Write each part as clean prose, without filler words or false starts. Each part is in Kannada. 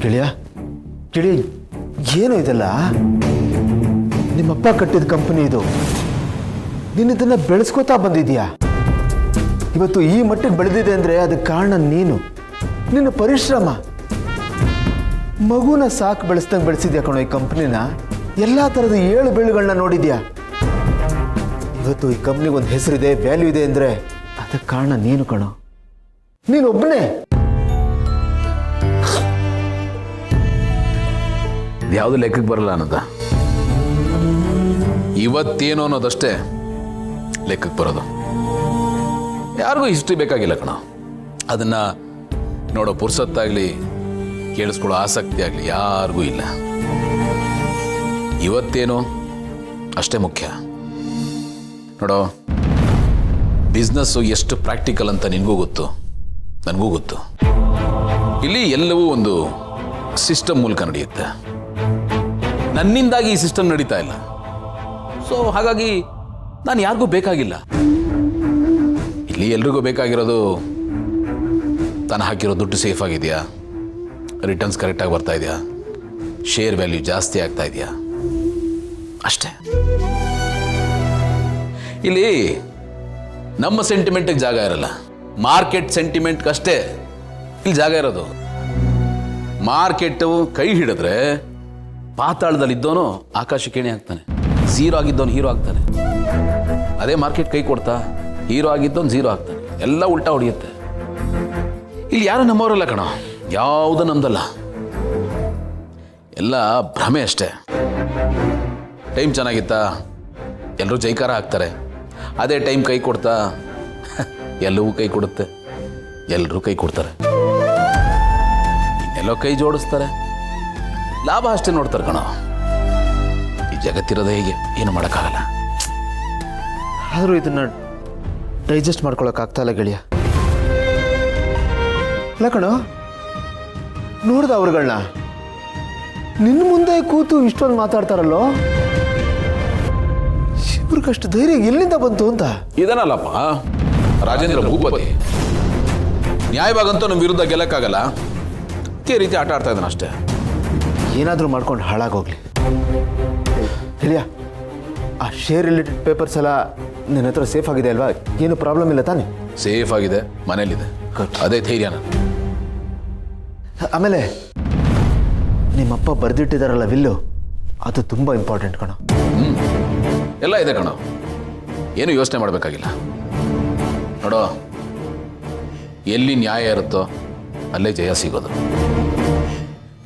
ಗೆಳೆಯ ಗೆಳೆಯ ಏನು ಇದೆಲ್ಲ? ನಿಮ್ಮಪ್ಪ ಕಟ್ಟಿದ ಕಂಪನಿ ಇದು. ನೀನು ಇದನ್ನ ಬೆಳೆಸ್ಕೋತಾ ಬಂದಿದ್ಯಾ. ಇವತ್ತು ಈ ಮಟ್ಟಿಗೆ ಬೆಳೆದಿದೆ ಅಂದ್ರೆ ಅದಕ್ಕೆ ಕಾರಣ ನೀನು, ನಿನ್ನ ಪರಿಶ್ರಮ. ಮಗುನ ಸಾಕು ಬೆಳೆಸ್ದಂಗೆ ಬೆಳೆಸಿದ್ಯಾ ಕಣೋ ಈ ಕಂಪ್ನಿನ. ಎಲ್ಲ ಥರದ ಏಳು ಬೀಳುಗಳನ್ನ ನೋಡಿದ್ಯಾ. ಇವತ್ತು ಈ ಕಂಪ್ನಿಗೆ ಒಂದು ಹೆಸರಿದೆ, ವ್ಯಾಲ್ಯೂ ಇದೆ ಅಂದ್ರೆ ಅದಕ್ಕೆ ಕಾರಣ ನೀನು ಕಣೋ, ನೀನೊಬ್ಬನೇ. ಯಾವುದು ಲೆಕ್ಕಕ್ಕೆ ಬರಲ್ಲ ಅನ್ನೋದ. ಇವತ್ತೇನು ಅನ್ನೋದಷ್ಟೇ ಲೆಕ್ಕಕ್ಕೆ ಬರೋದು. ಯಾರಿಗೂ ಹಿಸ್ಟ್ರಿ ಬೇಕಾಗಿಲ್ಲ ಕಣ. ಅದನ್ನ ನೋಡೋ ಪುರ್ಸತ್ತಾಗ್ಲಿ ಕೇಳಿಸ್ಕೊಳ್ಳೋ ಆಸಕ್ತಿ ಆಗಲಿ ಯಾರಿಗೂ ಇಲ್ಲ. ಇವತ್ತೇನು ಅಷ್ಟೇ ಮುಖ್ಯ. ನೋಡೋ, ಬಿಸ್ನೆಸ್ಸು ಎಷ್ಟು ಪ್ರಾಕ್ಟಿಕಲ್ ಅಂತ ನಿನಗೂ ಗೊತ್ತು, ನನಗೂ ಗೊತ್ತು. ಇಲ್ಲಿ ಎಲ್ಲವೂ ಒಂದು ಸಿಸ್ಟಮ್ ಮೂಲಕ ನಡೆಯುತ್ತೆ. ನನ್ನಿಂದಾಗಿ ಈ ಸಿಸ್ಟಮ್ ನಡೀತಾ ಇಲ್ಲ. ಸೊ ಹಾಗಾಗಿ ನಾನು ಯಾರಿಗೂ ಬೇಕಾಗಿಲ್ಲ. ಇಲ್ಲಿ ಎಲ್ರಿಗೂ ಬೇಕಾಗಿರೋದು ತಾನು ಹಾಕಿರೋ ದುಡ್ಡು ಸೇಫ್ ಆಗಿದೆಯಾ, ರಿಟರ್ನ್ಸ್ ಕರೆಕ್ಟಾಗಿ ಬರ್ತಾ ಇದೆಯಾ, ಶೇರ್ ವ್ಯಾಲ್ಯೂ ಜಾಸ್ತಿ ಆಗ್ತಾ ಇದೆಯಾ, ಅಷ್ಟೇ. ಇಲ್ಲಿ ನಮ್ಮ ಸೆಂಟಿಮೆಂಟಿಗೆ ಜಾಗ ಇರಲ್ಲ, ಮಾರ್ಕೆಟ್ ಸೆಂಟಿಮೆಂಟ್ಗಷ್ಟೇ ಇಲ್ಲಿ ಜಾಗ ಇರೋದು. ಮಾರ್ಕೆಟ್ ಕೈ ಹಿಡಿದ್ರೆ ಪಾತಾಳದಲ್ಲಿದ್ದವನು ಆಕಾಶಕ್ಕೇಣೆ ಆಗ್ತಾನೆ, ಝೀರೋ ಆಗಿದ್ದವನು ಹೀರೋ ಆಗ್ತಾನೆ. ಅದೇ ಮಾರ್ಕೆಟ್ ಕೈ ಕೊಡ್ತಾ ಹೀರೋ ಆಗಿದ್ದವನು ಝೀರೋ ಆಗ್ತಾನೆ. ಎಲ್ಲ ಉಲ್ಟಾ ಹೊಡೆಯುತ್ತೆ. ಇಲ್ಲಿ ಯಾರು ನಮ್ಮವರಲ್ಲ ಕಣೋ, ಯಾವುದು ನಮ್ದಲ್ಲ, ಎಲ್ಲ ಭ್ರಮೆ ಅಷ್ಟೇ. ಟೈಮ್ ಚೆನ್ನಾಗಿತ್ತಾ ಎಲ್ಲರೂ ಜೈಕಾರ ಹಾಕ್ತಾರೆ. ಅದೇ ಟೈಮ್ ಕೈ ಕೊಡ್ತಾ ಎಲ್ಲವೂ ಕೈ ಕೊಡುತ್ತೆ, ಎಲ್ಲರೂ ಕೈ ಕೊಡ್ತಾರೆ, ಇನ್ನೆಲ್ಲೋ ಕೈ ಜೋಡಿಸ್ತಾರೆ, ಲಾಭ ಅಷ್ಟೇ ನೋಡ್ತಾರೆ ಕಣೋ. ಈ ಜಗತ್ತಿರೋದೇ ಹೀಗೆ, ಏನು ಮಾಡೋಕ್ಕಾಗಲ್ಲ. ಆದರೂ ಇದನ್ನ ಡೈಜೆಸ್ಟ್ ಮಾಡ್ಕೊಳಕ್ಕಾಗ್ತಾ ಇಲ್ಲ ಗೆಳೆಯ. ಇಲ್ಲ ಕಣೋ, ನೋಡ್ದ ಅವ್ರುಗಳನ್ನ ನಿನ್ನ ಮುಂದೆ ಕೂತು ಇಷ್ಟೊಂದು ಮಾತಾಡ್ತಾರಲ್ಲೋ, ಇವ್ರಿಗಷ್ಟು ಧೈರ್ಯ ಎಲ್ಲಿಂದ ಬಂತು ಅಂತ. ಇದನ್ನಲ್ಲಪ್ಪ ರಾಜೇಂದ್ರ ಭೂಪತಿ. ನ್ಯಾಯವಾಗಂತೂ ನಮ್ಮ ವಿರುದ್ಧ ಗೆಲ್ಲಕ್ಕಾಗಲ್ಲ, ಈ ರೀತಿ ಆಟ ಆಡ್ತಾ ಇದ್ದಾನೆ ಅಷ್ಟೇ. ಏನಾದರೂ ಮಾಡ್ಕೊಂಡು ಹಾಳಾಗೋಗ್ಲಿ. ಗೆಳೆಯ, ಆ ಶೇರ್ ರಿಲೇಟೆಡ್ ಪೇಪರ್ಸ್ ಎಲ್ಲ ನಿನ್ನ ಹತ್ರ ಸೇಫ್ ಆಗಿದೆ ಅಲ್ವಾ? ಏನು ಪ್ರಾಬ್ಲಮ್ ಇಲ್ಲ ತಾನೆ? ಸೇಫ್ ಆಗಿದೆ, ಮನೇಲಿದೆ, ಅದೇ ಧೈರ್ಯ ನಾನು. ಆಮೇಲೆ ನಿಮ್ಮಪ್ಪ ಬರೆದಿಟ್ಟಿದಾರಲ್ಲ ವಿಲ್ಲು, ಅದು ತುಂಬ ಇಂಪಾರ್ಟೆಂಟ್ ಕಣೋ. ಎಲ್ಲ ಇದೆ ಕಣೋ, ಏನು ಯೋಚನೆ ಮಾಡಬೇಕಾಗಿಲ್ಲ. ನೋಡೋ, ಎಲ್ಲಿ ನ್ಯಾಯ ಇರುತ್ತೋ ಅಲ್ಲೇ ಜಯ ಸಿಗೋದು.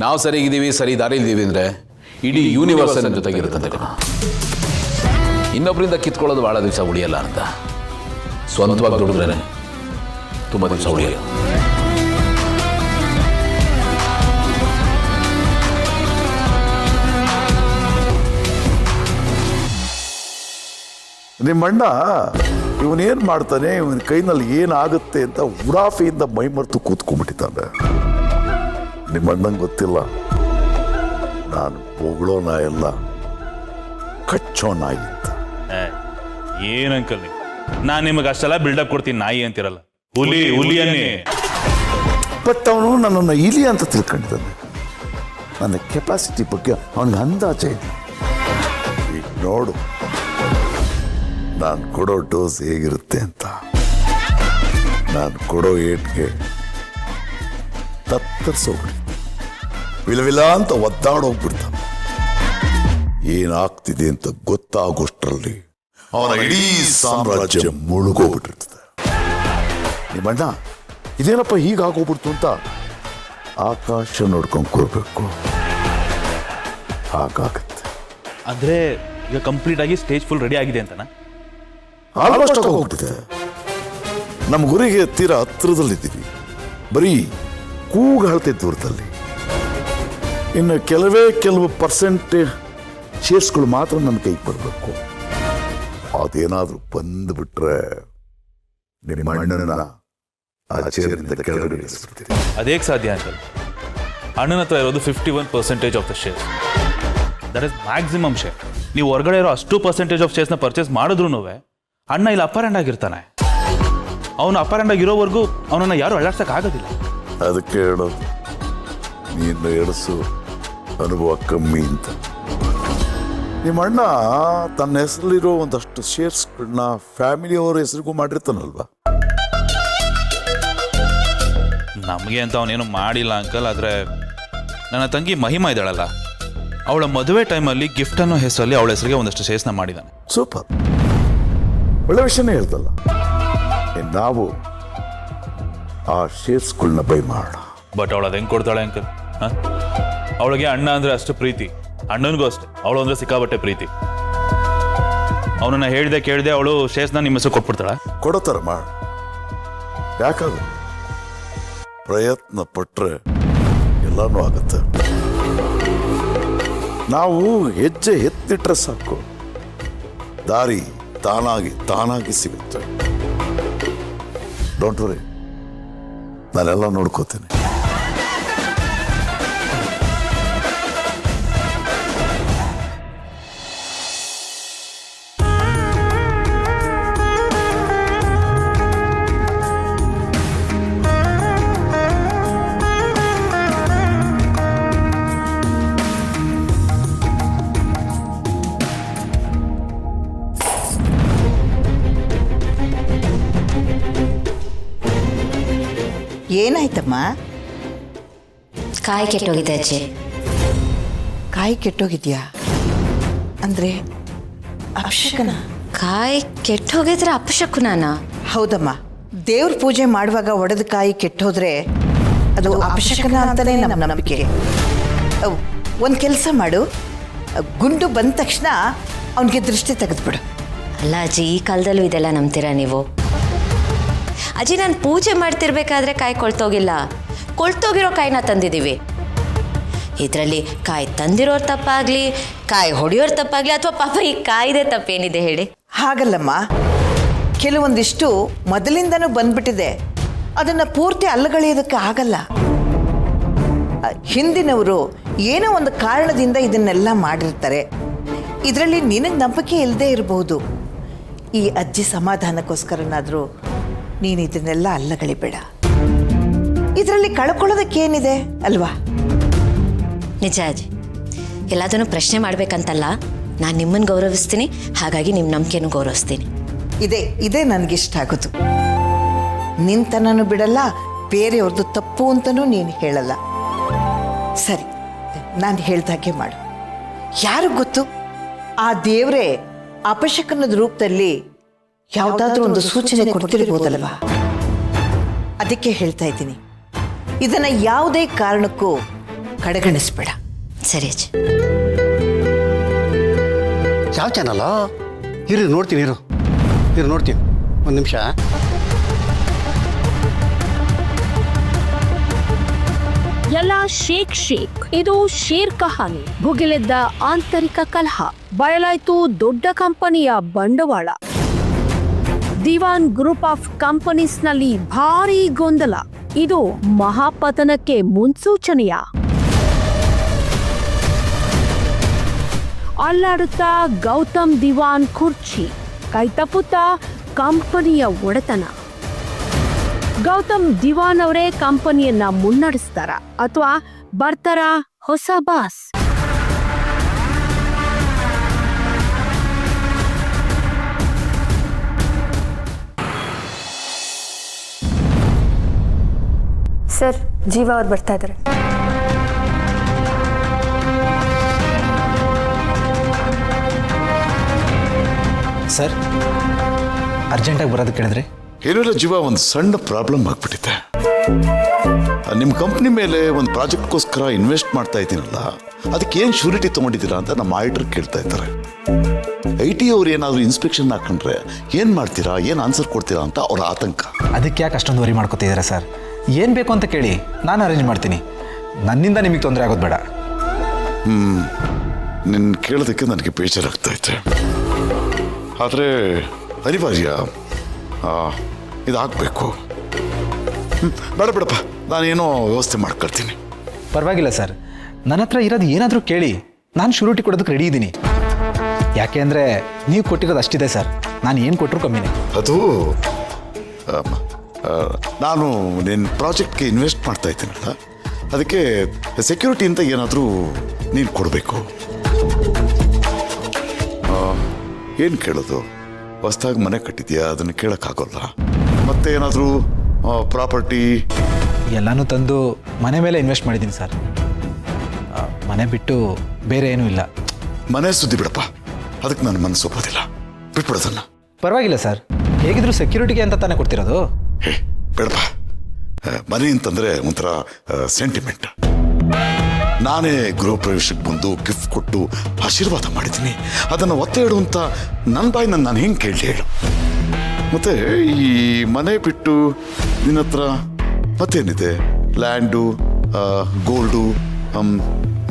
ನಾವು ಸರಿಗಿದ್ದೀವಿ, ಸರಿ ದಾರಿಲಿದ್ದೀವಿ ಅಂದರೆ ಇಡೀ ಯೂನಿವರ್ಸ್ ನನ್ನ ಜೊತೆಗಿರುತ್ತದೆ ಕಣೋ. ಇನ್ನೊಬ್ಬರಿಂದ ಕಿತ್ಕೊಳ್ಳೋದು ಭಾಳ ದಿವಸ ಉಳಿಯಲ್ಲ ಅಂತ. ಸ್ವಂತವಾಗಿ ದುಡಿದ್ರೇ ತುಂಬ ದಿವಸ ಉಳಿಯಲ್ಲ. ನಿಮ್ಮಣ್ಣ ಇವನೇನು ಮಾಡ್ತಾನೆ, ಇವನ ಕೈನಲ್ಲಿ ಏನಾಗುತ್ತೆ ಅಂತ ಉಡಾಫಿಯಿಂದ ಮೈಮರೆತು ಕೂತ್ಕೊಂಡ್ಬಿಟ್ಟಿದ್ದಾನೆ. ನಿಮ್ಮಣ್ಣಂಗೆ ಗೊತ್ತಿಲ್ಲ, ನಾನು ಹೊಗಳೋ ನಾಯಿ ಎಲ್ಲ ಕಚ್ಚೋ ನಾಯಿ ಅಂತ. ಏನಂಕಲ್ ನೀವು, ನಾನು ನಿಮಗೆ ಅಷ್ಟೆಲ್ಲ ಬಿಲ್ಡಪ್ ಕೊಡ್ತೀನಿ ನಾಯಿ ಅಂತಿರಲ್ಲ, ಹುಲಿ ಹುಲಿಯನ್ನೇ. ಬಟ್ ಅವನು ನನ್ನನ್ನು ಇಲಿ ಅಂತ ತಿಳ್ಕೊಂಡಿದ್ದಾನೆ. ನನ್ನ ಕೆಪಾಸಿಟಿ ಬಗ್ಗೆ ಅವನಿಗೆ ಅಂದಾಜೆ ಇದೆ. ಈಗ ನೋಡು ನಾನು ಕೊಡೋ ಡೋಸ್ ಹೇಗಿರುತ್ತೆ ಅಂತ. ನಾನು ಕೊಡೋ ಏಟ್ಗೆ ತತ್ತರಿಸೋಗ್ಬಿಡಿ, ವಿಲವಿಲ ಅಂತ ಒದ್ದಾಡೋಗ್ಬಿಡ್ತಾನೆ. ಏನಾಗ್ತಿದೆ ಅಂತ ಗೊತ್ತಾಗೋಷ್ಟರಲ್ಲಿ ಅವನ ಇಡೀ ಸಾಮ್ರಾಜ್ಯ ಮುಳುಗೋಗ್ಬಿಟ್ಟಿರ್ತದೆ. ನಿಮ್ಮಣ್ಣ ಇದೇನಪ್ಪ ಹೀಗಾಗೋಗ್ಬಿಡ್ತು ಅಂತ ಆಕಾಶ ನೋಡ್ಕೊಂಡು ಕೂರ್ಬೇಕು, ಹಾಗಾಗತ್ತೆ. ಅಂದ್ರೆ ಈಗ ಕಂಪ್ಲೀಟ್ ಆಗಿ ಸ್ಟೇಜ್ ಫುಲ್ ರೆಡಿ ಆಗಿದೆ ಅಂತನಾ? ಆಲ್ಮೋಸ್ಟ್ ಆಗೋಗ್ಬಿಟ್ಟಿದೆ. ನಮ್ಮ ಗುರಿಗೆ ತೀರಾ ಹತ್ರದಲ್ಲಿದ್ದೀವಿ. ಬರೀ ಕೂಗು ಹೇಳ್ತೈತೆ ದೂರದಲ್ಲಿ. ಇನ್ನು ಕೆಲವು ಪರ್ಸೆಂಟೇಜ್ ಶೇರ್ಸ್ಗಳು ಮಾತ್ರ ನನ್ನ ಕೈಗೆ ಬರಬೇಕು. ಅದೇನಾದ್ರೂ ಬಂದುಬಿಟ್ರೆ ನಿಮ್ಮ ಅಣ್ಣನ ಆ ಚೇರಿಂದ ಕೆಳಗಡೆ ಇಳಿಸ್ಬಿಡ್ತೀನಿ. ಅದೇಗೆ ಸಾಧ್ಯ ಅಂಕಲ್? ಅಣ್ಣನ ಹತ್ರ ಇರೋದು 51% of the shares, that is maximum share. ನೀವು ಹೊರಗಡೆ ಇರೋ ಅಷ್ಟು ಪರ್ಸೆಂಟೇಜ್ ಆಫ್ ಶೇರ್ಸ್ನ ಪರ್ಚೇಸ್ ಮಾಡಿದ್ರು ಅಣ್ಣ ಇಲ್ಲಿ ಅಪ್ಪರ್ ಹ್ಯಾಂಡ್ ಆಗಿರ್ತಾನೆ. ಅವನು ಅಪ್ಪರ್ ಹ್ಯಾಂಡ್ ಆಗಿರೋವರೆಗೂ ಅವನನ್ನು ಯಾರು ಅಳ್ಳಾಡ್ಸಕ್ ಆಗೋದಿಲ್ಲ. ಅದಕ್ಕೆ ಹೇಳೋದು ನೀನು ಎಡಸು ಅನುಭವ ಕಮ್ಮಿ ಅಂತ. ನಿಮ್ಮ ಅಣ್ಣ ತನ್ನ ಹೆಸರಲ್ಲಿರೋ ಒಂದಷ್ಟು ಶೇರ್ಸ್ಗಳನ್ನ ಫ್ಯಾಮಿಲಿಯವರ ಹೆಸರಿಗೂ ಮಾಡಿರ್ತಾನಲ್ವಾ? ನಮಗೆ ಅಂತ ಅವನೇನು ಮಾಡಿಲ್ಲ ಅಂಕಲ್. ಆದರೆ ನನ್ನ ತಂಗಿ ಮಹಿಮಾ ಇದ್ದಾಳಲ್ಲ, ಅವಳ ಮದುವೆ ಟೈಮಲ್ಲಿ ಗಿಫ್ಟ್ ಅನ್ನೋ ಹೆಸರಲ್ಲಿ ಅವಳ ಹೆಸರಿಗೆ ಒಂದಷ್ಟು ಶೇರ್ಸ್ನ ಮಾಡಿದ್ದಾನೆ. ಸೂಪರ್, ಒಳ್ಳೆ ವಿಷಯನೇ ಹೇಳ್ತಲ್ಲ. ನಾವು ಆ ಶೇರ್ಸ್ಗಳನ್ನ ಬೈ ಮಾಡೋಣ. ಬಟ್ ಅವಳು ಅದು ಹೆಂಗೆ ಕೊಡ್ತಾಳೆ ಅಂಕಲ್? ಹಾಂ, ಅವಳಿಗೆ ಅಣ್ಣ ಅಂದರೆ ಅಷ್ಟು ಪ್ರೀತಿ, ಅಣ್ಣನಿಗೂ ಅಷ್ಟೇ ಅವಳು ಅಂದರೆ ಸಿಕ್ಕಾಬಟ್ಟೆ ಪ್ರೀತಿ. ಅವನನ್ನ ಹೇಳ್ದೆ ಕೇಳಿದೆ ಅವಳು ಶೇರ್ಸ್ನ ನಿಮ್ಮ ಹೆಸರು ಕೊಟ್ಬಿಡ್ತಾಳ? ಕೊಡೋ ಥರ ಮಾಡ. ಯಾಕಾಗ ಪ್ರಯತ್ನ ಪಟ್ರೆ ಎಲ್ಲಾನು ಆಗತ್ತೆ. ನಾವು ಹೆಜ್ಜೆ ಎತ್ತಿಟ್ರೆ ಸಾಕು, ದಾರಿ ತಾನಾಗಿ ಸಿಗುತ್ತೆ. ಡೋಂಟ್ ವರಿ, ನಾನೆಲ್ಲ ನೋಡ್ಕೋತೀನಿ. ಏನಾಯ್ತಮ್ಮ? ಕಾಯಿ ಕೆಟ್ಟೋಗಿದೆ ಅಜ್ಜಿ. ಕಾಯಿ ಕೆಟ್ಟೋಗಿದ್ಯಾ ಅಂದ್ರೆ ಅಪಶಕನ? ಕಾಯಿ ಕೆಟ್ಟೋಗಿದ್ರೆ ಅಪಶಕುನಾನ? ಹೌದಮ್ಮ, ದೇವ್ರ ಪೂಜೆ ಮಾಡುವಾಗ ಒಡೆದ ಕಾಯಿ ಕೆಟ್ಟೋದ್ರೆ ಅದು ಅಪಶಕನ ಅಂತಾನೆ ನಮ್ಮ ನಂಬಿಕೆ. ಒಂದು ಕೆಲಸ ಮಾಡು, ಗುಂಡು ಬಂದ ತಕ್ಷಣ ಅವನಿಗೆ ದೃಷ್ಟಿ ತೆಗೆದ್ಬಿಡು. ಅಲ್ಲ ಅಜ್ಜಿ, ಈ ಕಾಲದಲ್ಲೂ ಇದೆಲ್ಲ ನಂಬ್ತೀರಾ ನೀವು? ಅಜ್ಜಿ, ನಾನು ಪೂಜೆ ಮಾಡ್ತಿರ್ಬೇಕಾದ್ರೆ ಕಾಯಿ ಕೊಳ್ತೋಗಿರೋ ಕಾಯಿನ ತಂದಿದ್ದೀವಿ. ಇದರಲ್ಲಿ ಕಾಯಿ ತಂದಿರೋರು ತಪ್ಪಾಗ್ಲಿ, ಕಾಯಿ ಹೊಡೆಯೋರು ತಪ್ಪಾಗ್ಲಿ, ಅಥವಾ ಪಾಪ ಈ ಕಾಯಿದೆ ತಪ್ಪೇನಿದೆ ಹೇಳಿ? ಹಾಗಲ್ಲಮ್ಮ, ಕೆಲವೊಂದಿಷ್ಟು ಮೊದಲಿಂದನೂ ಬಂದ್ಬಿಟ್ಟಿದೆ, ಅದನ್ನು ಪೂರ್ತಿ ಅಲ್ಲಗಳೆಯೋದಕ್ಕೆ ಆಗಲ್ಲ. ಹಿಂದಿನವರು ಏನೋ ಒಂದು ಕಾರಣದಿಂದ ಇದನ್ನೆಲ್ಲ ಮಾಡಿರ್ತಾರೆ. ಇದರಲ್ಲಿ ನಿನಗೆ ನಂಬಿಕೆ ಇಲ್ಲದೆ ಇರಬಹುದು. ಈ ಅಜ್ಜಿ ಸಮಾಧಾನಕ್ಕೋಸ್ಕರನಾದರೂ ನೀನು ಇದನ್ನೆಲ್ಲ ಅಲ್ಲಗಳಿಬೇಡ. ಇದರಲ್ಲಿ ಕಳ್ಕೊಳ್ಳೋದಕ್ಕೇನಿದೆ ಅಲ್ವಾ? ನಿಜ ಅಜ್ಜಿ, ಎಲ್ಲದನ್ನು ಪ್ರಶ್ನೆ ಮಾಡಬೇಕಂತಲ್ಲ, ನಾನು ನಿಮ್ಮನ್ನು ಗೌರವಿಸ್ತೀನಿ, ಹಾಗಾಗಿ ನಿಮ್ಮ ನಂಬಿಕೆನೂ ಗೌರವಿಸ್ತೀನಿ. ಇದೇ ನನಗಿಷ್ಟ ಆಗೋದು. ನಿಂತನೂ ಬಿಡಲ್ಲ, ಬೇರೆಯವ್ರದ್ದು ತಪ್ಪು ಅಂತನೂ ನೀನು ಹೇಳಲ್ಲ. ಸರಿ, ನಾನು ಹೇಳ್ದಾಗೆ ಮಾಡು. ಯಾರಿಗೂ ಗೊತ್ತು, ಆ ದೇವರೇ ಅಪಶಕನದ ರೂಪದಲ್ಲಿ ಯಾವುದಾದ್ರೂ ಒಂದು ಸೂಚನೆ ಕೊಡ್ತಿರ್ಬೋದಲ್ವಾ? ಅದಕ್ಕೆ ಹೇಳ್ತಾ ಇದ್ದೀನಿ, ಇದನ್ನು ಯಾವುದೇ ಕಾರಣಕ್ಕೂ ಕಡೆಗಣಿಸ್ಬೇಡ. ಸರಿ ಅಜ್ಜಿ. ಯಾವ ಚಾನಲ್ಲ? ಇರು ನೋಡ್ತೀನಿ, ಇರು ನೋಡ್ತೀನಿ, ಒಂದು ನಿಮಿಷ. ಎಲ್ಲ ಶೇಕ್ ಇದು ಶೇರ್ ಕಹಾನಿ. ಭುಗಿಲೆದ್ದ ಆಂತರಿಕ ಕಲಹ, ಬಯಲಾಯ್ತು ದೊಡ್ಡ ಕಂಪನಿಯ ಬಂಡವಾಳ. ದಿವಾನ್ ಗ್ರೂಪ್ ಆಫ್ ಕಂಪನೀಸ್ನಲ್ಲಿ ಭಾರೀ ಗೊಂದಲ. ಇದು ಮಹಾಪತನಕ್ಕೆ ಮುನ್ಸೂಚನೆಯ? ಅಲ್ಲಾಡುತ್ತಾ ಗೌತಮ್ ದಿವಾನ್ ಕುರ್ಚಿ, ಕೈತಪ್ಪುತ್ತಾ ಕಂಪನಿಯ ಒಡೆತನ. ಗೌತಮ್ ದಿವಾನ್ ಅವರೇ ಕಂಪನಿಯನ್ನ ಮುನ್ನಡೆಸ್ತಾರ ಅಥವಾ ಬರ್ತಾರ ಹೊಸ ಬಾಸ್? ಸರ್, ಜೀವ ಅವ್ರು ಬರ್ತಾ ಇದ್ದಾರೆ. ಸರ್, ಅರ್ಜೆಂಟಾಗಿ ಬರೋದಕ್ಕೆ ಕೇಳಿದ್ರಿ? ಏನಿಲ್ಲ ಜೀವ, ಒಂದು ಸಣ್ಣ ಪ್ರಾಬ್ಲಮ್ ಆಗ್ಬಿಟ್ಟಿದೆ. ನಿಮ್ಮ ಕಂಪ್ನಿ ಮೇಲೆ ಒಂದು ಪ್ರಾಜೆಕ್ಟ್ಗೋಸ್ಕರ ಇನ್ವೆಸ್ಟ್ ಮಾಡ್ತಾ ಇದ್ದೀನಲ್ಲ, ಅದಕ್ಕೆ ಏನು ಶ್ಯೂರಿಟಿ ತೊಗೊಂಡಿದ್ದೀರಾ ಅಂತ ನಮ್ಮ ಆಡಿಟರ್ ಕೇಳ್ತಾ ಇದ್ದಾರೆ. IT ಅವ್ರು ಏನಾದರೂ ಇನ್ಸ್ಪೆಕ್ಷನ್ ಹಾಕೊಂಡ್ರೆ ಏನು ಮಾಡ್ತೀರಾ, ಏನು ಆನ್ಸರ್ ಕೊಡ್ತೀರಾ ಅಂತ ಅವ್ರ ಆತಂಕ. ಅದಕ್ಕೆ ಯಾಕೆ ಅಷ್ಟೊಂದು ವರಿ ಮಾಡ್ಕೊತಿದ್ದೀರಾ ಸರ್? ಏನು ಬೇಕು ಅಂತ ಕೇಳಿ, ನಾನು ಅರೇಂಜ್ ಮಾಡ್ತೀನಿ. ನನ್ನಿಂದ ನಿಮಗೆ ತೊಂದರೆ ಆಗೋದು ಬೇಡ. ನಿನ್ನ ಕೇಳೋದಕ್ಕೆ ನನಗೆ ಬೇಜಾರಾಗ್ತೈತೆ, ಆದರೆ ಅನಿವಾರ್ಯ, ಇದಾಗಬೇಕು. ಬೇಡಪ್ಪ, ನಾನೇನೋ ವ್ಯವಸ್ಥೆ ಮಾಡ್ಕೊಳ್ತೀನಿ. ಪರವಾಗಿಲ್ಲ ಸರ್, ನನ್ನ ಹತ್ರ ಇರೋದು ಏನಾದರೂ ಕೇಳಿ, ನಾನು ಶ್ಯೂರಿಟಿ ಕೊಡೋದಕ್ಕೆ ರೆಡಿ ಇದ್ದೀನಿ. ಯಾಕೆ ಅಂದರೆ ನೀವು ಕೊಟ್ಟಿರೋದು ಅಷ್ಟಿದೆ ಸರ್, ನಾನು ಏನು ಕೊಟ್ಟರು ಕಮ್ಮಿನೇ. ಅದು ನಾನು ನಿನ್ನ ಪ್ರಾಜೆಕ್ಟ್ಗೆ ಇನ್ವೆಸ್ಟ್ ಮಾಡ್ತಾ ಇದ್ದೀನಲ್ಲ, ಅದಕ್ಕೆ ಸೆಕ್ಯೂರಿಟಿ ಅಂತ ಏನಾದರೂ ನೀನು ಕೊಡಬೇಕು. ಏನು ಕೇಳೋದು? ಹೊಸ್ದಾಗಿ ಮನೆ ಕಟ್ಟಿದ್ಯಾ, ಅದನ್ನು ಕೇಳೋಕ್ಕಾಗೋಲ್ಲ. ಮತ್ತೆ ಏನಾದರೂ ಪ್ರಾಪರ್ಟಿ? ಎಲ್ಲನೂ ತಂದು ಮನೆ ಮೇಲೆ ಇನ್ವೆಸ್ಟ್ ಮಾಡಿದ್ದೀನಿ ಸರ್. ಮನೆ ಬಿಟ್ಟು ಬೇರೆ ಏನೂ ಇಲ್ಲ. ಮನೆ ಸುದ್ದಿ ಬಿಡಪ್ಪ, ಅದಕ್ಕೆ ನನ್ನ ಮನಸ್ಸು ಒಪ್ಪೋದಿಲ್ಲ. ಬಿಟ್ಬಿಡೋದನ್ನ. ಪರವಾಗಿಲ್ಲ ಸರ್, ಹೇಗಿದ್ರು ಸೆಕ್ಯೂರಿಟಿಗೆ ಅಂತ ತಾನೇ ಕೊಡ್ತಿರೋದು. ಹೇ ಬೇಡಪ್ಪ, ಮನೆ ಅಂತಂದರೆ ಒಂಥರ ಸೆಂಟಿಮೆಂಟ್. ನಾನೇ ಗೃಹ ಪ್ರವೇಶಕ್ಕೆ ಬಂದು ಗಿಫ್ಟ್ ಕೊಟ್ಟು ಆಶೀರ್ವಾದ ಮಾಡಿದ್ದೀನಿ. ಅದನ್ನು ಒತ್ತೆ ಇಡುವಂಥ ನನ್ನ ಬಾಯಿ ನಾನು ಹೆಂಗೆ ಕೇಳಲಿ ಹೇಳು? ಮತ್ತೆ ಈ ಮನೆ ಬಿಟ್ಟು ನಿನ್ನ ಹತ್ರ ಮತ್ತೇನಿದೆ? ಲ್ಯಾಂಡು, ಗೋಲ್ಡು,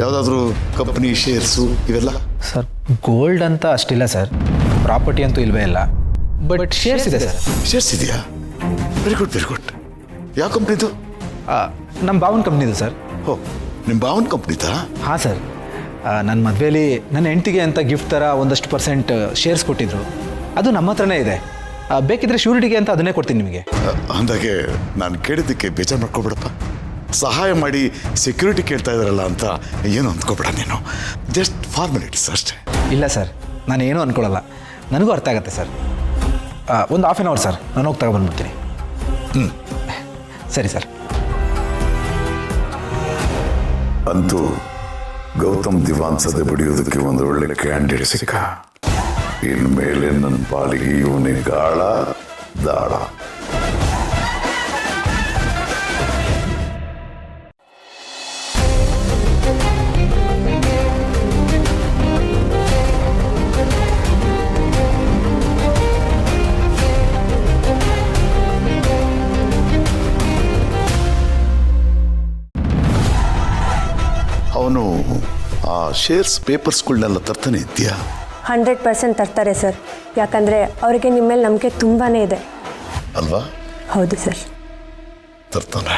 ಯಾವುದಾದ್ರೂ ಕಂಪ್ನಿ ಶೇರ್ಸು ಇವೆಲ್ಲ? ಸರ್ ಗೋಲ್ಡ್ ಅಂತ ಅಷ್ಟಿಲ್ಲ ಸರ್, ಪ್ರಾಪರ್ಟಿ ಅಂತೂ ಇಲ್ವೇ ಇಲ್ಲ. ಬಟ್ ಶೇರ್ಸ್ ಇದೆ ಸರ್. ಶೇರ್ಸ್ ಇದೆಯಾ? Very good very good. ಯಾವ ಕಂಪ್ನಿದು? ನಮ್ಮ ಭಾವನ ಕಂಪ್ನಿದು ಸರ್. ಓ, ನಿಮ್ಮ ಭಾವನ ಕಂಪ್ನಿದಾ? ಹಾಂ ಸರ್, ನನ್ನ ಮದುವೆಯಲ್ಲಿ ನನ್ನ ಹೆಂಡ್ತಿಗೆ ಅಂತ ಗಿಫ್ಟ್ ಥರ ಒಂದಷ್ಟು % ಶೇರ್ಸ್ ಕೊಟ್ಟಿದ್ರು. ಅದು ನಮ್ಮ ಹತ್ರನೇ ಇದೆ. ಬೇಕಿದ್ರೆ ಶ್ಯೂರಿಟಿಗೆ ಅಂತ ಅದನ್ನೇ ಕೊಡ್ತೀನಿ ನಿಮಗೆ. ಅಂದಾಗೆ ನಾನು ಕೇಳಿದ್ದಕ್ಕೆ ಬೇಜಾರು ಮಾಡ್ಕೊಬೇಡಪ್ಪ. ಸಹಾಯ ಮಾಡಿ ಸೆಕ್ಯೂರಿಟಿ ಕೇಳ್ತಾ ಇದ್ದಾರಲ್ಲ ಅಂತ ಏನು ಅಂದ್ಕೋಬೇಡ ನೀನು. ಜಸ್ಟ್ ಫಾರ್ಮಾಲಿಟೀಸ್ ಅಷ್ಟೇ. ಇಲ್ಲ ಸರ್, ನಾನು ಏನೂ ಅಂದ್ಕೊಳ್ಳಲ್ಲ. ನನಗೂ ಅರ್ಥ ಆಗುತ್ತೆ ಸರ್. ಒಂದು ½ ಅವರ್ ಸರ್, ನಾನು ಹೋಗಿ ತಗೊಬಂದ್ಬಿಡ್ತೀನಿ. ಸರಿ ಸರ್. ಅಂತೂ ಗೌತಮ್ ದಿವಾನ್ ಸದೆ ಬಡಿಯೋದಕ್ಕೆ ಒಂದು ಒಳ್ಳೆ ಕ್ಯಾಂಡಿಡೇಟ್ ಸಿಕ್ಕ. ಇನ್ಮೇಲೆ ನನ್ನ ಪಾಲಿಗೆ ಇವನೇ ಗಾಳ ದಾಳ. ಅವನು ಆ ಶೇರ್ಸ್ ಪೇಪರ್ಸ್ಗಳನ್ನೆಲ್ಲ ತರ್ತಾನೆ ಇದೆಯಾ? 100% ತರ್ತಾರೆ ಸರ್. ಯಾಕಂದರೆ ಅವರಿಗೆ ನಿಮ್ಮ ಮೇಲೆ ನಂಬಿಕೆ ತುಂಬಾ ಇದೆ ಅಲ್ವಾ? ಹೌದು ಸರ್. ತರ್ತಾನೆ.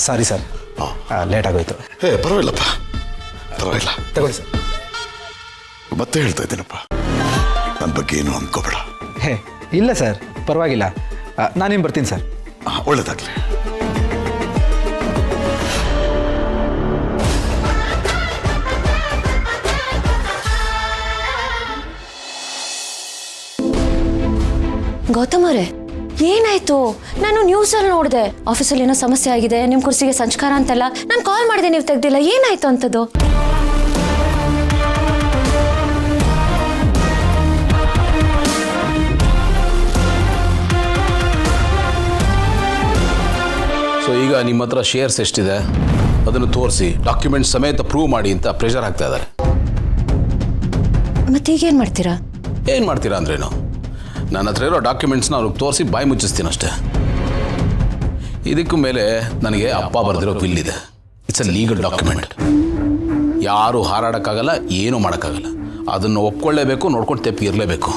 ಸಾರಿ ಸರ್, ಲೇಟ್ ಆಗೋಯ್ತು. ಪರವಾಗಿಲ್ಲಪ್ಪ, ಪರವಾಗಿಲ್ಲ. ತಗೊಳ್ಳಿ ಸರ್. ಮತ್ತೆ ಹೇಳ್ತಾ ಇದ್ದೀನಪ್ಪ, ನನ್ನ ಬಗ್ಗೆ ಏನು ಅಂದ್ಕೋಬೇಡ. ಇಲ್ಲ ಸರ್, ಪರವಾಗಿಲ್ಲ. ನಾನೇನು ಬರ್ತೀನಿ ಸರ್. ಒಳ್ಳೇದಾಗಲಿ. ಗೌತಮ್ ಅವರೇ, ಏನಾಯ್ತು? ನಾನು ನ್ಯೂಸಲ್ಲಿ ನೋಡಿದೆ, ಆಫೀಸಲ್ಲಿ ಏನೋ ಸಮಸ್ಯೆ ಆಗಿದೆ, ನಿಮ್ಮ ಕುರ್ಸಿಗೆ ಸಂಸ್ಕಾರ ಅಂತೆಲ್ಲ. ನಾನು ಕಾಲ್ ಮಾಡಿದೆ, ನೀವು ತೆಗ್ದಿಲ್ಲ. ಏನಾಯ್ತು ಅಂತದ್ದು? ಸೊ ಈಗ ನಿಮ್ಮ ಹತ್ರ ಶೇರ್ಸ್ ಎಷ್ಟಿದೆ ಅದನ್ನು ತೋರಿಸಿ, ಡಾಕ್ಯುಮೆಂಟ್ ಸಮೇತ ಪ್ರೂವ್ ಮಾಡಿ ಅಂತ ಪ್ರೆಷರ್ ಹಾಕ್ತಾ ಇದ್ದಾರೆ. ಮತ್ತೆ ಈಗೇನು ಮಾಡ್ತೀರಾ? ಏನು ಮಾಡ್ತೀರಾ ಅಂದ್ರೇನು? ನನ್ನ ಹತ್ರ ಇರೋ ಡಾಕ್ಯುಮೆಂಟ್ಸ್ನ ಅವ್ರಿಗೆ ತೋರಿಸಿ ಬಾಯಿ ಮುಚ್ಚಿಸ್ತೀನಿ ಅಷ್ಟೇ. ಇದಕ್ಕೂ ಮೇಲೆ ನನಗೆ ಅಪ್ಪ ಬರೆದಿರೋ ವಿಲ್ ಇದೆ. It's a legal document. ಯಾರು ಹಾರಾಡೋಕ್ಕಾಗಲ್ಲ, ಏನೂ ಮಾಡೋಕ್ಕಾಗಲ್ಲ. ಅದನ್ನು ಒಪ್ಕೊಳ್ಳೇಬೇಕು, ನೋಡ್ಕೊಂಡು ತೆಪ್ಪಿ ಇರಲೇಬೇಕು.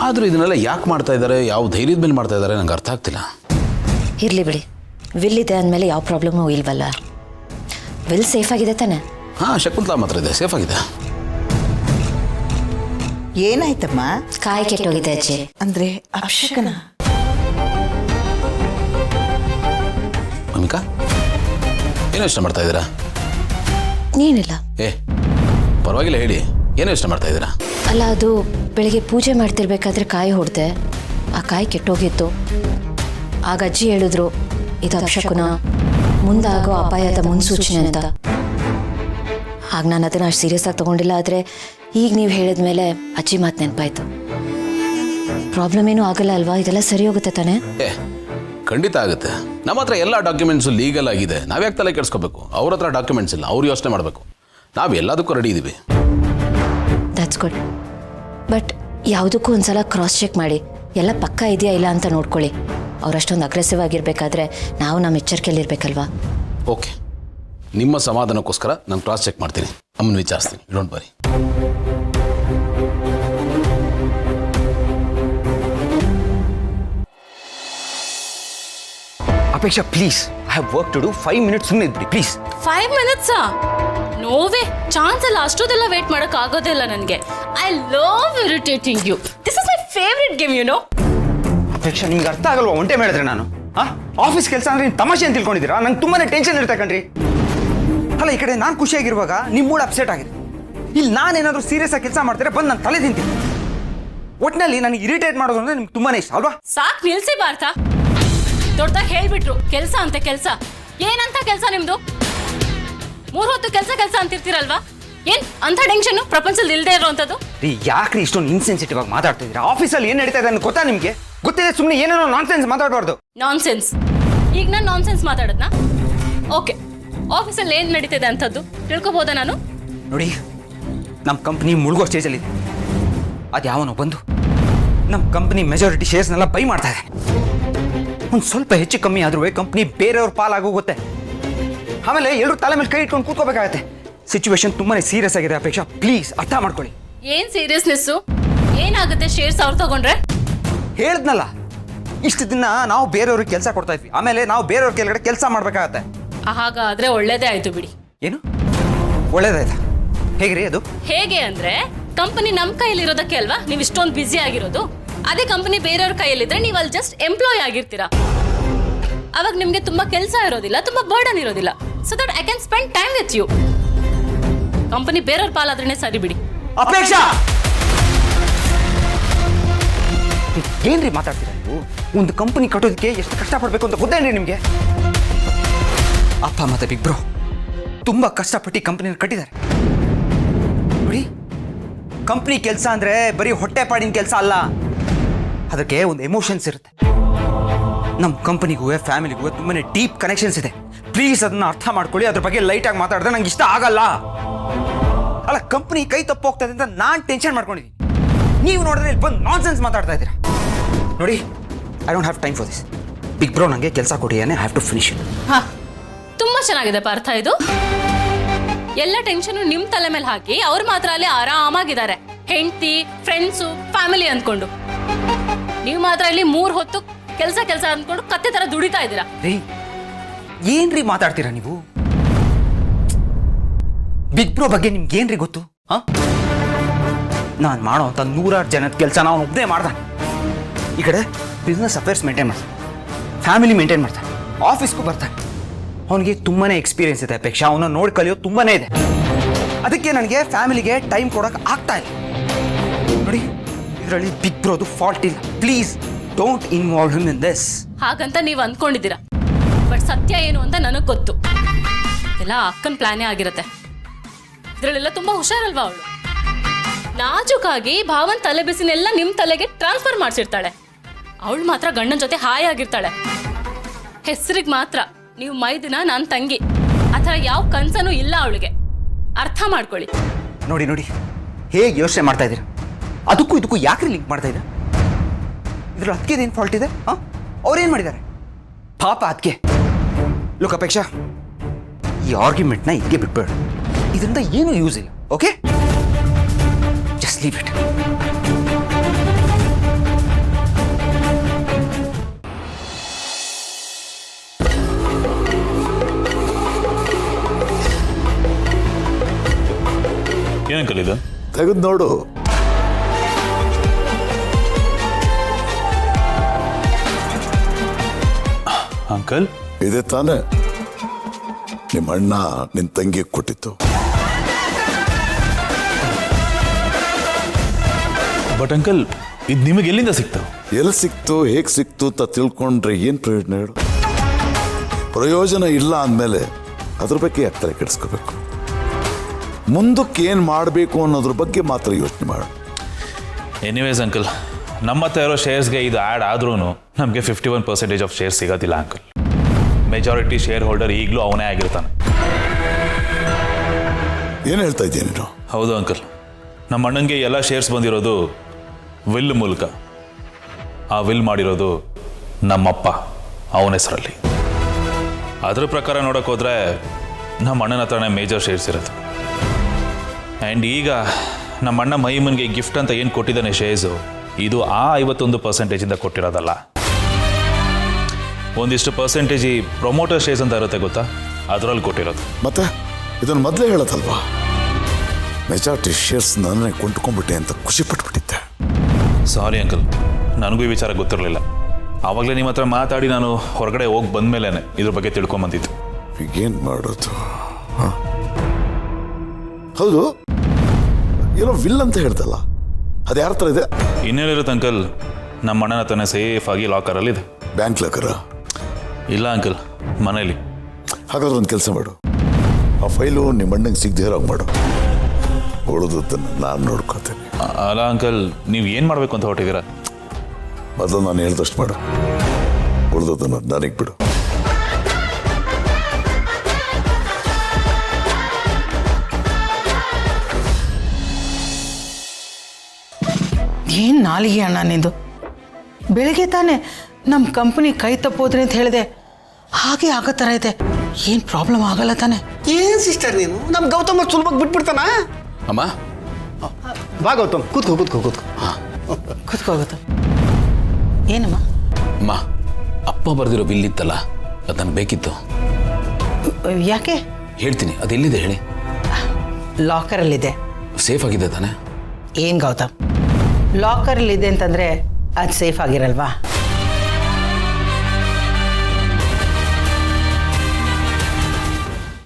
ಆದರೂ ಇದನ್ನೆಲ್ಲ ಯಾಕೆ ಮಾಡ್ತಾ ಇದ್ದಾರೆ, ಯಾವ ಧೈರ್ಯದ ಮೇಲೆ ಮಾಡ್ತಾ ಇದ್ದಾರೆ ನಂಗೆ ಅರ್ಥ ಆಗ್ತಿಲ್ಲ. ಇರಲಿ ಬಿಡಿ, ವಿಲ್ ಇದೆ ಅಂದಮೇಲೆ ಯಾವ ಪ್ರಾಬ್ಲಮ್ಮು ಇಲ್ವಲ್ಲ. ವಿಲ್ ಸೇಫ್ ಆಗಿದೆ ತಾನೆ? ಹಾಂ, ಶಕುಂತಲಾ ಮಾತ್ರ ಇದೆ, ಸೇಫ್ ಆಗಿದೆ. ಏನಾಯ್ತಮ್ಮ? ಕಾಯಿ ಕೆಟ್ಟೋಗಿದೆ ಅಜ್ಜಿ. ಅಂದ್ರೆ ಅಪಶಕನ? ಅಮಿಕಾ, ಏನು ಯೋಚನೆ ಮಾಡ್ತಾ ಇದ್ದೀರಾ? ಏನಿಲ್ಲ. ಪರವಾಗಿಲ್ಲ, ಹೇಳಿ, ಏನು ಯೋಚನೆ ಮಾಡ್ತಾ ಇದ್ದೀರಾ? ಅಲ್ಲ, ಅದು ಬೆಳಿಗ್ಗೆ ಪೂಜೆ ಮಾಡ್ತಿರ್ಬೇಕಾದ್ರೆ ಕಾಯಿ ಹೊಡೆದೆ, ಆ ಕಾಯಿ ಕೆಟ್ಟೋಗಿತ್ತು. ಆಗ ಅಜ್ಜಿ ಹೇಳಿದ್ರು, ಇದು ಅಪಶಕುನ, ಮುಂದಾಗೋ ಅಪಾಯದ ಮುನ್ಸೂಚನೆ ಅಂತ. ಆಗ ನಾನು ಅದನ್ನು ಅಷ್ಟು ಸೀರಿಯಸ್ ಆಗಿ ತೊಗೊಂಡಿಲ್ಲ. ಆದರೆ ಈಗ ನೀವು ಹೇಳಿದ ಮೇಲೆ ಅಜ್ಜಿ ಮಾತು ನೆನಪಾಯ್ತು. ಪ್ರಾಬ್ಲಮ್ ಏನೂ ಆಗಲ್ಲ ಅಲ್ವಾ? ಇದೆಲ್ಲ ಸರಿ ಹೋಗುತ್ತೆ ತಾನೆ? ಖಂಡಿತ ಆಗುತ್ತೆ. ನಮ್ಮ ಹತ್ರ ಎಲ್ಲ ಡಾಕ್ಯುಮೆಂಟ್ಸು ಲೀಗಲ್ ಆಗಿದೆ. ನಾವ್ಯಾಕೆ ತಲೆ ಕೆಡಿಸ್ಕೋಬೇಕು? ಅವ್ರ ಹತ್ರ ಡಾಕ್ಯುಮೆಂಟ್ಸ್ ಇಲ್ಲ, ಅವ್ರು ಯೋಚನೆ ಮಾಡಬೇಕು. ನಾವು ಎಲ್ಲದಕ್ಕೂ ರೆಡಿ ಇದ್ದೀವಿ. That's good. ಬಟ್ ಯಾವುದಕ್ಕೂ ಒಂದ್ಸಲ ಕ್ರಾಸ್ ಚೆಕ್ ಮಾಡಿ, ಎಲ್ಲ ಪಕ್ಕ ಇದೆಯಾ ಇಲ್ಲ ಅಂತ ನೋಡ್ಕೊಳ್ಳಿ. ಅವರಷ್ಟೊಂದು ಅಗ್ರೆಸಿವ್ ಆಗಿರಬೇಕಾದ್ರೆ ನಾವು ನಮ್ಮ ಎಚ್ಚರಿಕೆಯಲ್ಲಿರ್ಬೇಕಲ್ವಾ? ಓಕೆ, ನಿಮ್ಮ ಸಮಾಧಾನಕ್ಕೋಸ್ಕರ ನಾನು ಕ್ರಾಸ್ ಚೆಕ್ ಮಾಡ್ತೀನಿ, ಅಮ್ಮನ ವಿಚಾರಿಸ್ತೀನಿ. Don't worry. Apeksha, please, I have work to do. 5 minutes ಸುಮ್ಮನೆ ಇದ್ಬಿಡಿ ಪ್ಲೀಸ್. 5 minutes? ನೋವೇ ಚಾನ್ಸ್ ಅಲ್ಲ, ಅಷ್ಟೊಂದೆಲ್ಲ ವೇಟ್ ಮಾಡಕ್ ಆಗೋದಿಲ್ಲ ನನಗೆ. I love irritating you. This is my favourite game, you know. Apeksha ನಿಮ್ಗೆ ಅರ್ಥ ಆಗಲ್ವಾ ಒಂಟೆ ಮಾಡಿದ್ರೆ ನಾನು ಆಫೀಸ್ ಕೆಲಸ ಅಂದ್ರೆ ನೀವು ತಮಾಷೆ ಅಂತ ತಿಳ್ಕೊಂಡಿದ್ದೀರಾ? ನಂಗೆ ತುಂಬಾನೇ ಟೆನ್ಷನ್ ಇರುತ್ತೆ ಕಣ್ರಿ. ಅಲ್ಲ, ಈ ಕಡೆ ನಾನು ಖುಷಿಯಾಗಿರುವಾಗ ನಿಮ್ಮ ಮೂಡ್ ಅಪ್ಸೆಟ್ ಆಗಿದೆ. ಇಲ್ಲಿ ನಾನೇನಾದ್ರೂ ಸೀರಿಯಸ್ ಆಗಿ ಕೆಲಸ ಮಾಡ್ತಾರೆ ಬಂದು ನಾನು ತಲೆ ತಿಂತೀನಿ. ಒಟ್ಟಿನಲ್ಲಿ ನನಗೆ ಇರಿಟೇಟ್ ಮಾಡೋದು ಅಂದ್ರೆ ನಿಮ್ಗೆ ತುಂಬಾನೇ ಇಷ್ಟ ಅಲ್ವಾ? ಸಾಕ್ ನಿಲ್ಸಿ ಭಾರತ. ದೊಡ್ಡದಾಗಿ ಹೇಳ್ಬಿಟ್ರು ಕೆಲ್ಸ ಅಂತ ಕೆಲ್ಸ. ಏನಂತ ಕೆಲ್ಸ ನಿಮ್ದು? 3 ಹೊತ್ತು ಕೆಲ್ಸ ಅಂತಿರ್ತೀರಲ್ವಾ? ಏನ್ ಅಂತ ಟೆನ್ಷನ್ ಪ್ರಪಂಚದಲ್ಲಿ ಇಲ್ಲದೆ ಇರೋಂಥದ್ದು? ರೀ ಯಾಕ್ರಿ ಇಷ್ಟೊಂದು ಇನ್ಸೆನ್ಸಿಟಿವ್ ಆಗಿ ಮಾತಾಡ್ತಿದ್ದೀರಾ? ಆಫೀಸಲ್ಲಿ ಏನ್ ನಡೀತಾ ಇದೆ ಅಂತ ಗೊತ್ತಾ ನಿಮ್ಗೆ? ಗೊತ್ತಿದೆ, ಸುಮ್ಮನೆ ಏನೇನೋ ನಾನ್ಸೆನ್ಸ್ ಮಾತಾಡಬಾರ್ದು. ನಾನ್ಸೆನ್ಸ್? ಈಗ ನಾನು ನಾನ್ಸೆನ್ಸ್ ಮಾತಾಡದ್ನಾ? ಓಕೆ, ಆಫೀಸಲ್ಲಿ ಏನ್ ನಡೀತಿದೆ ಅಂತದ್ದು ತಿಳ್ಕೊಬೋದಾ ನಾನು? ನೋಡಿ, ನಮ್ಮ ಕಂಪ್ನಿ ಮುಳುಗೋ ಸ್ಟೇಜಲ್ಲಿ ಇದೆ. ಅದು ಯಾವನೋ ಬಂದು ನಮ್ಮ ಕಂಪ್ನಿ ಮೆಜಾರಿಟಿ ಶೇರ್ಸ್ನೆಲ್ಲ ಬೈ ಮಾಡ್ತಾ ಇದೆ. ಒಂದು ಸ್ವಲ್ಪ ಹೆಚ್ಚು ಕಮ್ಮಿ ಆದ್ರೂ ಕಂಪ್ನಿ ಬೇರೆಯವ್ರ ಪಾಲಾಗೋಗುತ್ತೆ. ಆಮೇಲೆ ಎಲ್ಲರೂ ತಲೆ ಮೇಲೆ ಕೈ ಇಟ್ಕೊಂಡು ಕೂತ್ಕೋಬೇಕಾಗತ್ತೆ. ಸಿಚುವೇಶನ್ ತುಂಬಾನೇ ಸೀರಿಯಸ್ ಆಗಿದೆ ಅಪೇಕ್ಷಾ, ಪ್ಲೀಸ್ ಅರ್ಥ ಮಾಡ್ಕೊಳ್ಳಿ. ಏನ್ ಸೀರಿಯಸ್ನೆಸ್ಸು? ಏನಾಗುತ್ತೆ ಶೇರ್ಸ್ ಅವ್ರು ತಗೊಂಡ್ರೆ? ಹೇಳ್ದ್ನಲ್ಲ, ಇಷ್ಟು ದಿನ ನಾವು ಬೇರೆಯವ್ರಿಗೆ ಕೆಲಸ ಕೊಡ್ತಾ ಇದ್ವಿ, ಆಮೇಲೆ ನಾವು ಬೇರೆಯವ್ರ ಕೆಳಗಡೆ ಕೆಲಸ ಮಾಡ್ಬೇಕಾಗತ್ತೆ. ಹಾಗಾದ್ರೆ ಒಳ್ಳೇದೇ ಆಯ್ತು ಬಿಡಿ. ಏನು ಒಳ್ಳೇದಾಯ್ತಾ? ಹೇಗ್ರಿ ಅದು? ಹೇಗೆ ಅಂದ್ರೆ, ಕಂಪನಿ ನಮ್ ಕೈಯಲ್ಲಿರೋದಕ್ಕೆ ಅಲ್ವಾ ನೀವು ಇಷ್ಟೊಂದು ಬ್ಯುಸಿ ಆಗಿರೋದು. ಅದೇ ಕಂಪನಿ ಬೇರೆಯವ್ರ ಕೈಯಲ್ಲಿದ್ರೆ ನೀವು ಅಲ್ಲಿ ಜಸ್ಟ್ ಎಂಪ್ಲಾಯ್ ಆಗಿರ್ತೀರಾ. ಅವಾಗ ನಿಮ್ಗೆ ತುಂಬಾ ಕೆಲಸ ಇರೋದಿಲ್ಲ, ತುಂಬಾ ಬರ್ಡನ್ ಇರೋದಿಲ್ಲ. So that I can spend time with you. Company ಬೇರೆಯವ್ರ ಪಾಲಾದ್ರೇನೆ ಸರಿ ಬಿಡಿ. ಅಪೇಕ್ಷಾ, ಏನ್ರಿ ಮಾತಾಡ್ತೀರಾ ನೀವು? ಒಂದು ಕಂಪನಿ ಕಟ್ಟೋದಕ್ಕೆ ಎಷ್ಟು ಕಷ್ಟಪಡ್ಬೇಕು ಅಂತ ಗೊತ್ತೇನ್ರಿ ನಿಮ್ಗೆ? ಅಪ್ಪ ಮತ್ತೆ ಬಿಗ್ ಬ್ರೋ ತುಂಬಾ ಕಷ್ಟಪಟ್ಟು ಕಂಪನಿನ ಕಟ್ಟಿದ್ದಾರೆ. ನೋಡಿ, ಕಂಪ್ನಿ ಕೆಲಸ ಅಂದ್ರೆ ಬರೀ ಹೊಟ್ಟೆಪಾಡಿನ ಕೆಲಸ ಅಲ್ಲ, ಅದಕ್ಕೆ ಒಂದು ಎಮೋಷನ್ಸ್ ಇರುತ್ತೆ. ನಮ್ಮ ಕಂಪನಿಗೂ ಫ್ಯಾಮಿಲಿಗೂ ತುಂಬಾನೇ ಡೀಪ್ ಕನೆಕ್ಷನ್ಸ್ ಇದೆ. ಪ್ಲೀಸ್ ಅದನ್ನ ಅರ್ಥ ಮಾಡ್ಕೊಳ್ಳಿ. ಅದ್ರ ಬಗ್ಗೆ ಲೈಟ್ ಆಗಿ ಮಾತಾಡಿದ್ರೆ ನಂಗೆ ಇಷ್ಟ ಆಗಲ್ಲ. ಅಲ್ಲ, ಕಂಪನಿ ಕೈ ತಪ್ಪೋಗ್ತದೆ ಅಂತ ನಾನು ಟೆನ್ಷನ್ ಮಾಡ್ಕೊಂಡಿದ್ದೀನಿ. ನೀವು ನೋಡಿದ್ರೆ ಇಲ್ಲಿ ಬಂದು ನಾನ್ಸೆನ್ಸ್ ಮಾತಾಡ್ತಾ ಇದ್ದೀರಾ. ನೋಡಿ, I don't have time for this. Big bro ನನಗೆ ಕೆಲಸ ಕೊಟ್ಟಿದ್ದಾನೆ, I have to finish it. ಹಾ, ತುಂಬಾ ಚೆನ್ನಾಗಿದೆ ಪಾರ್ಥ. ಇದು ಎಲ್ಲ ಟೆನ್ಷನ್ ನಿಮ್ ತಲೆ ಮೇಲೆ ಹಾಕಿ ಅವ್ರು ಮಾತ್ರ ಅಲ್ಲಿ ಆರಾಮಾಗಿದ್ದಾರೆ, ಹೆಂಡತಿ, ಫ್ರೆಂಡ್ಸು, ಫ್ಯಾಮಿಲಿ ಅಂದ್ಕೊಂಡು. ನೀವು ಮಾತ್ರ ಇಲ್ಲಿ 3 ಹೊತ್ತು ಕೆಲಸ ಅಂದ್ಕೊಂಡು ಕತ್ತೆ ತರ ದುಡಿತಾ ಇದ್ದೀರಾ. ರೀ, ಏನ್ರಿ ಮಾತಾಡ್ತೀರಾ ನೀವು? ಬಿಗ್ ಬ್ರೋ ಬಗ್ಗೆ ನಿಮ್ಗೆ ಏನ್ರಿ ಗೊತ್ತು? ನಾನು ಮಾಡೋ ಅಂತ 100 ಜನದ ಕೆಲಸ ನಾವು ಒಬ್ಬನೇ ಮಾಡ್ದ. ಈ ಕಡೆ ಬಿಸ್ನೆಸ್ ಅಫೇರ್ಸ್ ಮೇಂಟೈನ್ ಮಾಡ್ತಾನೆ, ಫ್ಯಾಮಿಲಿ ಮೇಂಟೈನ್ ಮಾಡ್ತಾನೆ, ಆಫೀಸ್ಗೂ ಬರ್ತಾನೆ. ಅವನಿಗೆ ತುಂಬಾನೇ ಎಕ್ಸ್ಪೀರಿಯನ್ಸ್ ಇದೆ ಅಪೇಕ್ಷಾ. ಅವನ ನೋಡಿ ಕಲಿಯೋದು ತುಂಬಾನೇ ಇದೆ. ಅದಕ್ಕೆ ನನಗೆ ಫ್ಯಾಮಿಲಿಗೆ ಟೈಮ್ ಕೊಡೋಕೆ ಆಗ್ತಾ ಇಲ್ಲ. ನೋಡಿ, ಇದರಲ್ಲಿ ಬಿಗ್ ಬ್ರೋದು ಫಾಲ್ಟ್ ಇಲ್ಲ. Please don't involve him in this. ಹಾಗಂತ ನೀವು ಅಂದ್ಕೊಂಡಿದ್ದೀರಾ, ಬಟ್ ಸತ್ಯ ಏನು ಅಂತ ನನಗೆ ಗೊತ್ತು. ಎಲ್ಲ ಅಕ್ಕನ ಪ್ಲಾನೇ ಆಗಿರತ್ತೆ. ಇದರಲ್ಲೆಲ್ಲ ತುಂಬಾ ಹುಷಾರಲ್ವಾ ಅವಳು? ನಾಜುಕಾಗಿ ಭಾವನ್ ತಲೆ ಬಿಸಿನೆಲ್ಲ ನಿಮ್ ತಲೆಗೆ ಟ್ರಾನ್ಸ್ಫರ್ ಮಾಡ್ಸಿರ್ತಾಳೆ. ಅವಳು ಮಾತ್ರ ಗಂಡನ ಜೊತೆ ಹಾಯಾಗಿರ್ತಾಳೆ. ಹೆಸರಿಗೆ ಮಾತ್ರ ನೀವು ಮೈದಿನ ನನ್ನ ತಂಗಿ, ಆ ಥರ ಯಾವ ಕನ್ಸನೂ ಇಲ್ಲ ಅವಳಿಗೆ. ಅರ್ಥ ಮಾಡ್ಕೊಳ್ಳಿ. ನೋಡಿ ನೋಡಿ, ಹೇಗೆ ಯೋಚನೆ ಮಾಡ್ತಾ ಇದ್ದೀರಾ? ಅದಕ್ಕೂ ಇದಕ್ಕೂ ಯಾಕ್ರಿ ಲಿಂಕ್ ಮಾಡ್ತಾ ಇದ್ದೀರಾ? ಇದ್ರ ಅದಕ್ಕೆ ಏನು ಫಾಲ್ಟ್ ಇದೆ? ಅವ್ರೇನು ಮಾಡಿದ್ದಾರೆ ಪಾಪ ಅದಕ್ಕೆ? ಲುಕ್ ಅಪೇಕ್ಷಾ, ಈ ಆರ್ಗ್ಯುಮೆಂಟ್ನ ಇದಕ್ಕೆ ಬಿಟ್ಬೇಡ. ಇದರಿಂದ ಏನೂ ಯೂಸ್ ಇಲ್ಲ. Okay, just leave it. ಏನಂಕಲ್ ಇದು? ತೆಗೆದು ನೋಡು. ಅಂಕಲ್, ಇದೆ ತಾನೆ ನಿಮ್ಮ ಅಣ್ಣ ನಿನ್ ತಂಗಿ ಕೊಟ್ಟಿತ್ತು. ಬಟ್ ಅಂಕಲ್, ಇದು ನಿಮಗೆ ಎಲ್ಲಿಂದ ಸಿಕ್ತು? ಎಲ್ಲಿ ಸಿಕ್ತು, ಹೇಗೆ ಸಿಕ್ತು ಅಂತ ತಿಳ್ಕೊಂಡ್ರೆ ಏನು ಪ್ರಯೋಜನ ಹೇಳು? ಪ್ರಯೋಜನ ಇಲ್ಲ ಅಂದಮೇಲೆ ಅದ್ರ ಬಗ್ಗೆ ಯಾಕೆ ತಲೆ ಕೆಡಿಸ್ಕೋಬೇಕು? ಮುಂದಕ್ಕೆ ಏನು ಮಾಡಬೇಕು ಅನ್ನೋದ್ರ ಬಗ್ಗೆ ಮಾತ್ರ ಯೋಚನೆ ಮಾಡು. ಎನಿವೇಸ್ ಅಂಕಲ್, ನಮ್ಮ ಹತ್ರ ಇರೋ ಶೇರ್ಸ್ಗೆ ಇದು ಆ್ಯಡ್ ಆದ್ರೂ ನಮಗೆ 51% ಆಫ್ ಶೇರ್ ಸಿಗೋದಿಲ್ಲ ಅಂಕಲ್. ಮೆಜಾರಿಟಿ ಶೇರ್ ಹೋಲ್ಡರ್ ಈಗಲೂ ಅವನೇ ಆಗಿರ್ತಾನೆ. ಏನು ಹೇಳ್ತಾ ಇದ್ದೀನಿ ನೀನು? ಹೌದು ಅಂಕಲ್, ನಮ್ಮ ಅಣ್ಣನಿಗೆ ಎಲ್ಲ ಶೇರ್ಸ್ ಬಂದಿರೋದು ವಿಲ್ ಮೂಲಕ. ಆ ವಿಲ್ ಮಾಡಿರೋದು ನಮ್ಮಪ್ಪ ಅವನ ಹೆಸರಲ್ಲಿ. ಅದ್ರ ಪ್ರಕಾರ ನೋಡೋಕೆ ಹೋದರೆ ನಮ್ಮ ಅಣ್ಣನ ಹತ್ರನೇ ಮೇಜರ್ ಶೇರ್ಸ್ ಇರೋದು. ಆ್ಯಂಡ್ ಈಗ ನಮ್ಮ ಅಣ್ಣ ಮಹಿಮನ್ಗೆ ಗಿಫ್ಟ್ ಅಂತ ಏನು ಕೊಟ್ಟಿದ್ದಾನೆ ಶೇರ್ಸು, ಇದು ಆ 51% ಕೊಟ್ಟಿರೋದಲ್ಲ. ಒಂದಿಷ್ಟು ಪರ್ಸೆಂಟೇಜ್ ಈ ಪ್ರೊಮೋಟರ್ ಶೇರ್ಸ್ ಅಂತ ಇರುತ್ತೆ ಗೊತ್ತಾ, ಅದರಲ್ಲಿ ಕೊಟ್ಟಿರೋದು. ಮತ್ತೆ ಇದನ್ನು ಮೊದಲೇ ಹೇಳೋದಲ್ವಾ? ಮೆಜಾರಿಟಿ ಶೇರ್ಸ್ ನನಗೆ ಕೊಂಡ್ಕೊಂಡ್ಬಿಟ್ಟೆ ಅಂತ ಖುಷಿ ಪಟ್ಬಿಟ್ಟಿದ್ದೆ. ಸಾರಿ ಅಂಕಲ್, ನನಗೂ ಈ ವಿಚಾರ ಗೊತ್ತಿರಲಿಲ್ಲ. ಆವಾಗಲೇ ನಿಮ್ಮ ಹತ್ರ ಮಾತಾಡಿ ನಾನು ಹೊರಗಡೆ ಹೋಗಿ ಬಂದಮೇಲೆ ಇದ್ರ ಬಗ್ಗೆ ತಿಳ್ಕೊಂಬಂದಿದ್ದು. ಈಗೇನು ಮಾಡೋದು? ಹೌದು, ಏನೋ ವಿಲ್ ಅಂತ ಹೇಳ್ತಲ್ಲ, ಅದು ಯಾರ ಹತ್ರ ಇದೆ? ಇನ್ನೇನಿರುತ್ತೆ ಅಂಕಲ್, ನಮ್ಮ ಅಣ್ಣನ ಹತ್ರನೇ ಸೇಫ್ ಆಗಿ ಲಾಕರಲ್ಲಿದೆ. ಬ್ಯಾಂಕ್ ಲಾಕರ? ಇಲ್ಲ ಅಂಕಲ್, ಮನೇಲಿ. ಹಾಗಾದ್ರೆ ಒಂದು ಕೆಲಸ ಮಾಡು, ಆ ಫೈಲು ನಿಮ್ಮ ಅಣ್ಣಂಗೆ ಸಿಗದೆ ಇರೋಂಗೆ ಮಾಡು. ಉಳಿದದ್ದನ್ನು ನಾನು ನೋಡ್ಕೋತೇನೆ. ಅಲ್ಲ ಅಂಕಲ್, ನೀವು ಏನು ಮಾಡಬೇಕು ಅಂತ ಹೊರಟಿದ್ದೀರಾ? ಮೊದಲು ನಾನು ಹೇಳ್ದಷ್ಟು ಮಾಡು, ಉಳಿದದ್ದನ್ನು ನನಗೆ ಬಿಡು. ಏನು ನಾಲಿಗೆ ಅಣ್ಣ ನಿಂದು? ಬೆಳಗ್ಗೆ ತಾನೇ ನಮ್ಮ ಕಂಪ್ನಿ ಕೈ ತಪ್ಪೋದ್ರಿ ಅಂತ ಹೇಳಿದೆ, ಹಾಗೆ ಆಗೋ ಥರ ಇದೆ. ಏನು ಪ್ರಾಬ್ಲಮ್ ಆಗಲ್ಲ ತಾನೆ? ಏನು ಸಿಸ್ಟರ್ ನೀನು ನಮ್ಮ ಗೌತಮ್ ಸುಲಭವಾಗಿ ಬಿಟ್ಬಿಡ್ತಾನ? ಅಮ್ಮ ಬಾ ಗೌತಮ್, ಕೂತ್ಕೋ ಕೂತ್ಕೋ ಕೂತ್ಕೋ. ಕೂತ್ಕೋ ಗೌತಮ್. ಏನಮ್ಮ? ಅಮ್ಮ, ಅಪ್ಪ ಬರೆದಿರೋ ಬಿಲ್ ಇತ್ತಲ್ಲ, ಅದು ನನಗೆ ಬೇಕಿತ್ತು. ಯಾಕೆ? ಹೇಳ್ತೀನಿ, ಅದೆಲ್ಲಿದೆ ಹೇಳಿ. ಲಾಕರಲ್ಲಿದೆ. ಸೇಫ್ ಆಗಿದೆ ತಾನೆ? ಏನು ಗೌತಮ್, ಲಾಕರಲ್ಲಿದೆ ಅಂತಂದರೆ ಅದು ಸೇಫ್ ಆಗಿರಲ್ವಾ?